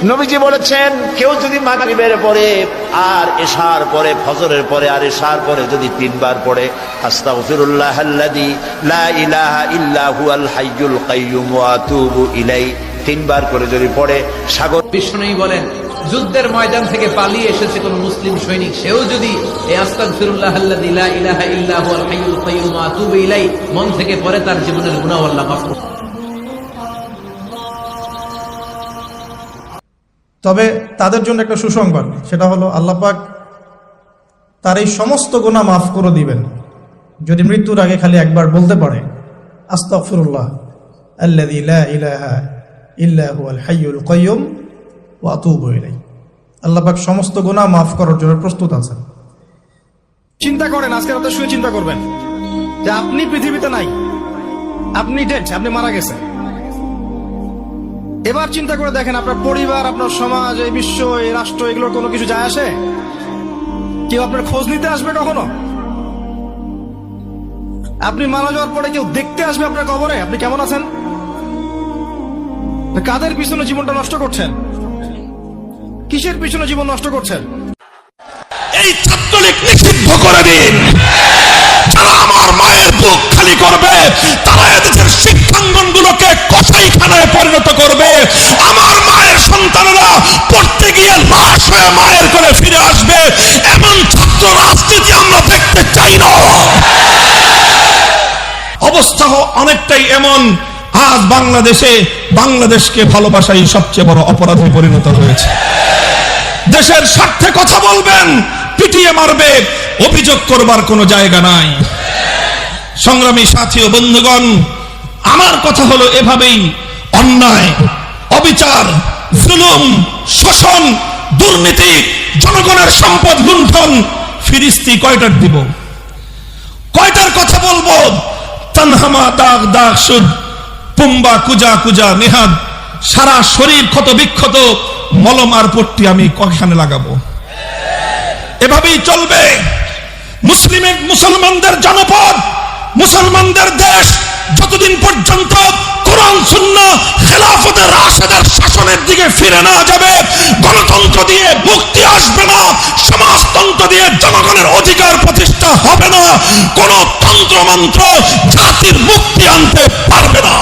নবীজি বলেছেন, কেউ যদি মাগরিবের পরে আর এশার পরে, ফজরের পরে আর এশার পরে যদি 3 বার পড়ে, আস্তাগফিরুল্লাহাল্লাযী লা ইলাহা ইল্লা হুয়াল হাইয়ুল কাইয়্যুম ওয়া আতুবু ইলাইহি, 3 বার করে যদি পড়ে, সাগর বিষ্ণুই বলেন যুদ্ধের ময়দান থেকে পালিয়ে এসেছে কোন মুসলিম সৈনিক, সেও যদি এই আস্তাগফিরুল্লাহাল্লাযী লা ইলাহা ইল্লা হুয়াল হাইয়ুল কাইয়্যুম ওয়া আতুবু ইলাইহি মন থেকে পড়ে, তার জীবনের গুনাহ আল্লাহ মাফ করবেন। তবে তাদের জন্য একটা সুসংবাদ, সেটা হলো আল্লাহ পাক তার এই সমস্ত গুনাহ মাফ করে দিবেন যদি মৃত্যুর আগে খালি একবার বলতে পারে আস্তাগফিরুল্লাহ আল্লাযী লা ইলাহা ইল্লা হুয়াল হাইয়ুল কাইয়্যুম ওয়া আতুবু ইলাইহি। আল্লাহ পাক সমস্ত গুনাহ মাফ করার জন্য প্রস্তুত আছেন। চিন্তা করেন, আজকে রাতে শুয়ে চিন্তা করবেন যে আপনি পৃথিবীতে নাই, আপনি ডেড, আপনি মারা গেছেন। এবার চিন্তা করে দেখেন, আপনার পরিবার, আপনার সমাজ, এই বিশ্ব, এই রাষ্ট্র, এগুলোর কোনো কিছু যায় আসে? কেউ আপনার খোঁজ নিতে আসবে কখনো? আপনি মারা যাওয়ার পরে কেউ দেখতে আসবে আপনার কবরে আপনি কেমন আছেন? কাদের পিছনে জীবনটা নষ্ট করছেন? কিসের পিছনে জীবন নষ্ট করছেন? এই ছাত্রলীগ নিষিদ্ধ করে দিন। যারা আমার মায়ের বুক খালি করবে, তারা এদেশের শিক্ষাঙ্গনগুলোকে কসাইখানায় পরিণত করবে। আমার মায়ের সন্তানেরা পড়তে গিয়ে লাশ হয়ে মায়ের করে ফিরে আসবে। এমন ছাত্র রাজনীতি আমরা দেখতে চাই না। অবস্থা অনেকটাই এমন, আজ বাংলাদেশকে ভালোবাসাই সবচেয়ে বড় অপরাধে পরিণত হয়েছে। দেশের স্বার্থে কথা বলবেন, পিটিয়ে মারবে, অভিযোগ করবার কোনো জায়গা নাই। সংগ্রামী সাথী ও বন্ধুগণ, আমার কথা হলো এভাবেই অন্যায়, অবিচার, জুলুম, শোষণ, দুর্নীতি, জনগণের সম্পদ লুণ্ঠন, ফিরিস্তি কয়টার দিব? কয়টার কথা বলবো? তানহামা দাগ দাগ সুদ, পুম্বা কুজা কুজা নেহাদ, সারা শরীর ক্ষত বিক্ষত, মলম আর পট্টি আমি কয়খানে লাগাবো? এভাবেই চলবে। মুসলমানদের জনপদ, মুসলমানদের দেশ যতদিন পর্যন্ত কোরআন সুন্নাহ খেলাফতের রাশেদার শাসনের দিকে ফিরে না যাবে, গণতন্ত্র দিয়ে মুক্তি আসবে না, সমাজতন্ত্র দিয়ে জনগণের অধিকার প্রতিষ্ঠা হবে না, কোন তন্ত্র মন্ত্র জাতির মুক্তি আনতে পারবে না।